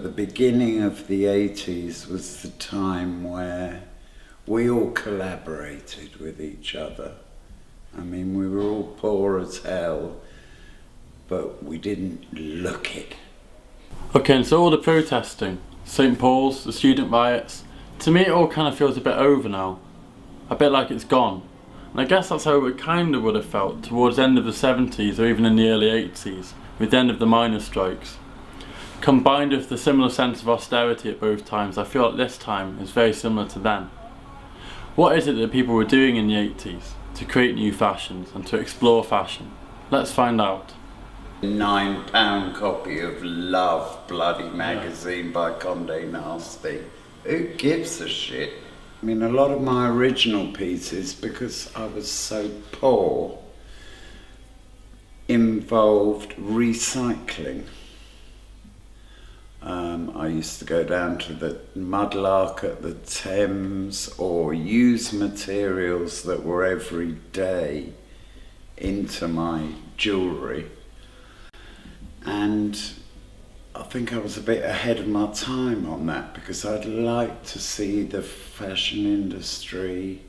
The beginning of the 80s was the time where we all collaborated with each other. I mean, we were all poor as hell, but we didn't look it. Okay, and so all the protesting, St. Paul's, the student riots, to me it all kind of feels a bit over now. A bit like it's gone. And I guess that's how it kind of would have felt towards the end of the 70s or even in the early 80s, with the end of the miners' strikes. Combined with the similar sense of austerity at both times, I feel like this time is very similar to then. What is it that people were doing in the 80s to create new fashions and to explore fashion? Let's find out. £9 copy of Love Bloody magazine by Condé Nasty. Who gives a shit? I mean, a lot of my original pieces, because I was so poor, involved recycling. I used to go down to the Mudlark at the Thames or use materials that were everyday into my jewellery. And I think I was a bit ahead of my time on that, because I'd like to see the fashion industry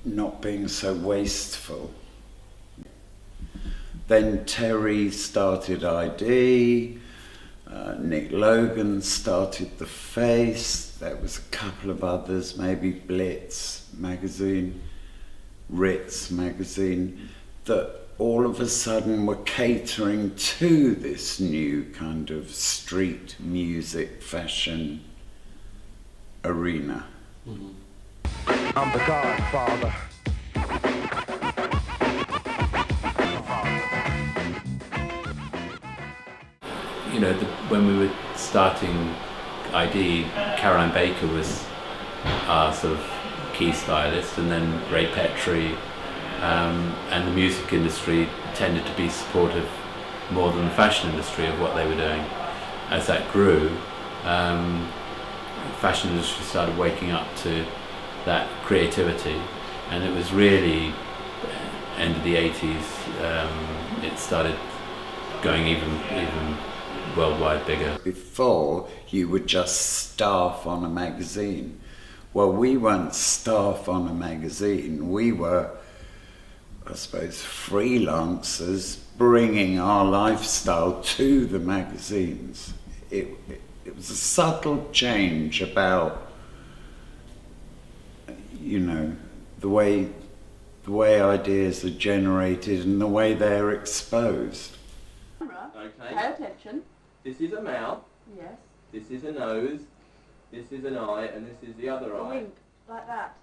not being so wasteful. Then Terry started ID, Nick Logan started The Face, there was a couple of others, maybe Blitz magazine, Ritz magazine, that all of a sudden were catering to this new kind of street music fashion arena. Mm-hmm. I'm the Godfather. You know, when we were starting ID, Caroline Baker was our sort of key stylist, and then Ray Petrie, and the music industry tended to be supportive more than the fashion industry of what they were doing. As that grew, the fashion industry started waking up to that creativity, and it was really end of the 80s, it started going even worldwide bigger. Before, you would just staff on a magazine. Well, we weren't staff on a magazine, we were, I suppose, freelancers bringing our lifestyle to the magazines. It was a subtle change about, you know, the way ideas are generated and the way they're exposed. Okay. Pay attention. This is a mouth. Yes. This is a nose. This is an eye, and this is the other eye. Wink, like that.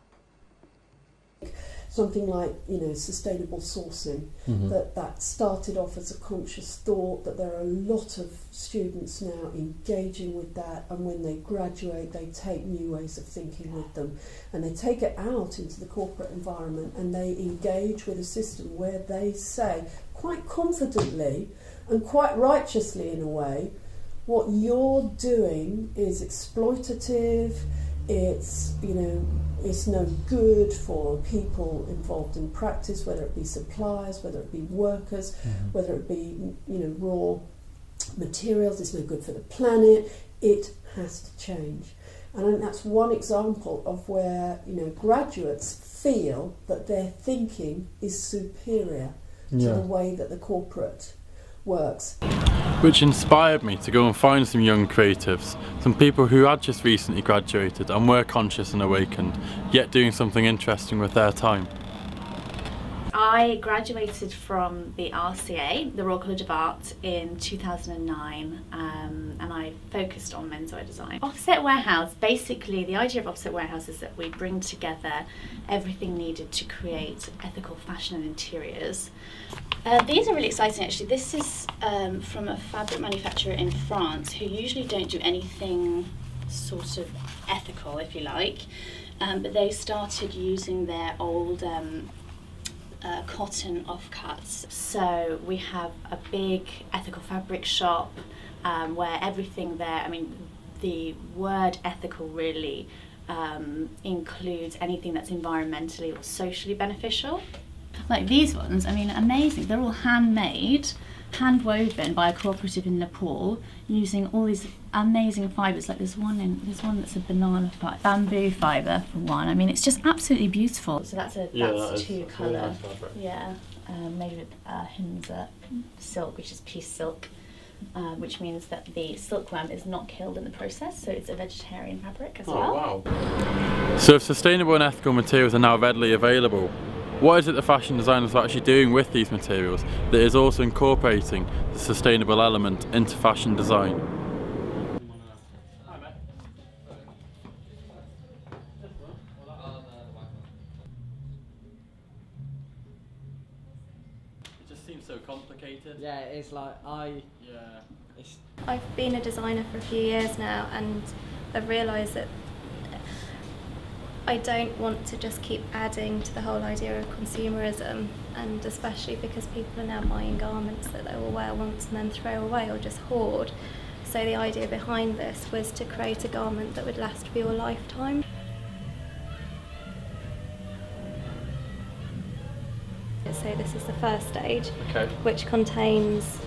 Something like, you know, sustainable sourcing, that started off as a conscious thought, that there are a lot of students now engaging with that, and when they graduate they take new ways of thinking with them, and they take it out into the corporate environment, and they engage with a system where they say, quite confidently and quite righteously in a way, what you're doing is exploitative, it's, you know, it's no good for people involved in practice, whether it be suppliers, whether it be workers, whether it be, you know, raw materials, it's no good for the planet. It has to change. And I think that's one example of where, you know, graduates feel that their thinking is superior to the way that the corporate works. Which inspired me to go and find some young creatives, some people who had just recently graduated and were conscious and awakened, yet doing something interesting with their time. I graduated from the RCA, the Royal College of Art, in 2009, and I focused on menswear design. Offset Warehouse, basically the idea of Offset Warehouse is that we bring together everything needed to create ethical fashion and interiors. These are really exciting actually. This is from a fabric manufacturer in France who usually don't do anything sort of ethical, if you like, but they started using their old cotton offcuts. So we have a big ethical fabric shop where everything there, I mean, the word ethical really includes anything that's environmentally or socially beneficial. Like these ones, I mean, amazing. They're all handmade. hand woven by a cooperative in Nepal using all these amazing fibres. Like there's one that's a bamboo fibre for one. I mean, it's just absolutely beautiful. So that's two colour. Yeah, made with Hinza silk, which is peace silk. Which means that the silkworm is not killed in the process, so it's a vegetarian fabric as well. Wow. So if sustainable and ethical materials are now readily available, what is it the fashion designers are actually doing with these materials that is also incorporating the sustainable element into fashion design? It just seems so complicated. Yeah, it's like I've been a designer for a few years now, and I've realised that I don't want to just keep adding to the whole idea of consumerism, and especially because people are now buying garments that they will wear once and then throw away or just hoard. So the idea behind this was to create a garment that would last for your lifetime. So this is the first stage, which contains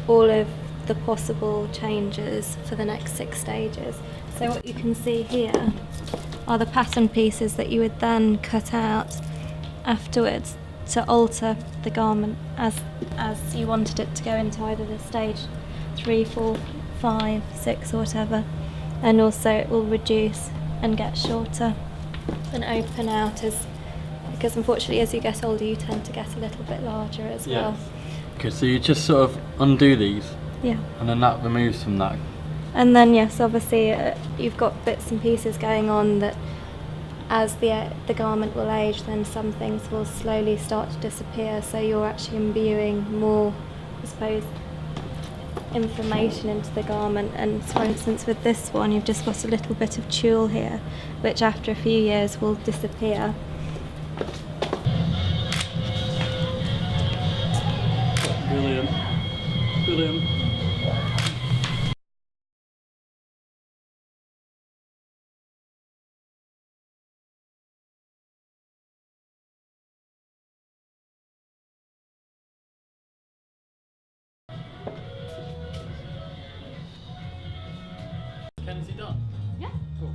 all of the possible changes for the next 6 stages. So what you can see here are the pattern pieces that you would then cut out afterwards to alter the garment as you wanted it to go into either the stage 3, 4, 5, 6 or whatever, and also it will reduce and get shorter and open out because unfortunately as you get older you tend to get a little bit larger as well. Okay, so you just sort of undo these, yeah, and then that removes from that. And then yes, obviously you've got bits and pieces going on that as the garment will age, then some things will slowly start to disappear, so you're actually imbuing more, I suppose, information into the garment. And for instance with this one you've just got a little bit of tulle here, which after a few years will disappear. Brilliant. Brilliant. Kenzie done? Yeah. Cool.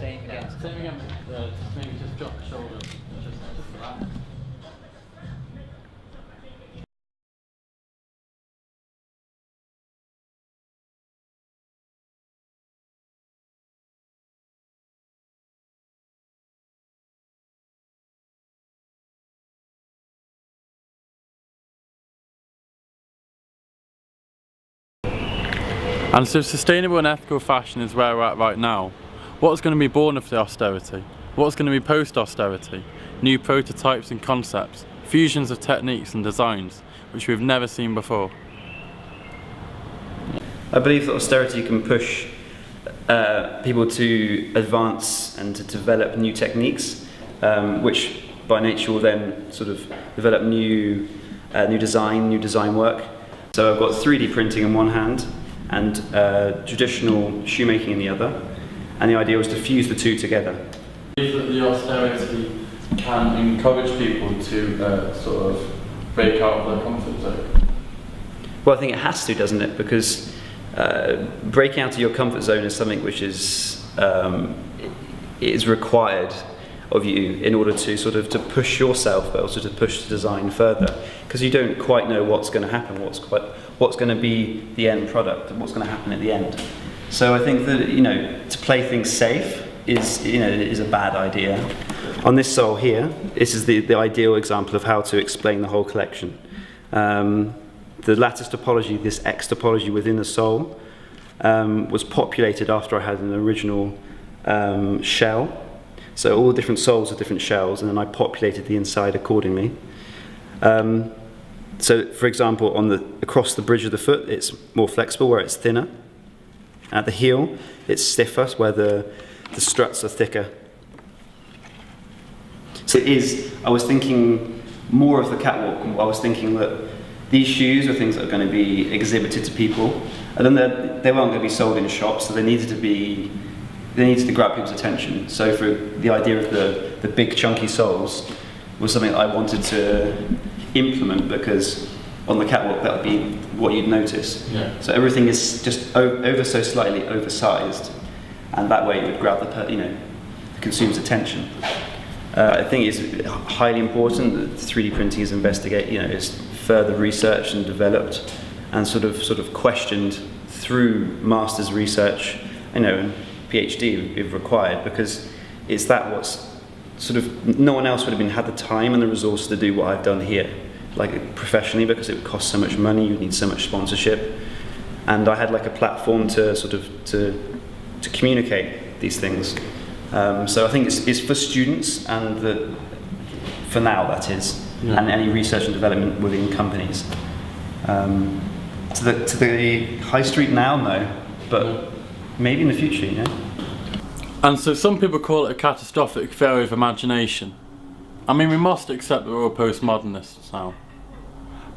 same again. Same again. Maybe just drop the shoulder. Just for that. And so sustainable and ethical fashion is where we're at right now. What's going to be born of the austerity? What's going to be post-austerity? New prototypes and concepts, fusions of techniques and designs, which we've never seen before. I believe that austerity can push people to advance and to develop new techniques, which by nature will then sort of develop new design work. So I've got 3D printing in one hand and traditional shoemaking in the other, and the idea was to fuse the two together. I believe that the austerity can encourage people to sort of break out of their comfort zone. Well, I think it has to, doesn't it? Because breaking out of your comfort zone is something which is required of you in order to sort of to push yourself, but also to push the design further, because you don't quite know what's going to happen, what's going to be the end product, and what's going to happen at the end. So I think that to play things safe is a bad idea. On this sole here, this is the ideal example of how to explain the whole collection. The lattice topology, this X topology within the sole, was populated after I had an original shell. So all the different soles are different shells, and then I populated the inside accordingly. So for example, across the bridge of the foot, it's more flexible where it's thinner. At the heel, it's stiffer where the struts are thicker. So I was thinking more of the catwalk. I was thinking that these shoes are things that are going to be exhibited to people, and then they weren't going to be sold in shops, so they needed to grab people's attention. So for the idea of the big chunky soles was something that I wanted to implement, because on the catwalk that would be what you'd notice. Yeah. So everything is just ever so slightly oversized, and that way it would grab the consumer's attention. I think it's highly important that 3D printing is is further researched and developed, and sort of questioned through master's research, and PhD if required, because it's that what's sort of, no one else would have had the time and the resources to do what I've done here, like professionally, because it would cost so much money, you'd need so much sponsorship, and I had like a platform to sort of to communicate these things. So I think it's for students, and for now that is, and any research and development within companies. To the high street now, no, but maybe in the future, And so some people call it a catastrophic failure of imagination. I mean, we must accept that we're all postmodernists now.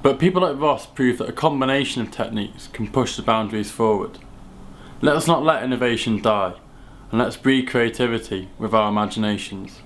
But people like Ross prove that a combination of techniques can push the boundaries forward. Let us not let innovation die, and let's breed creativity with our imaginations.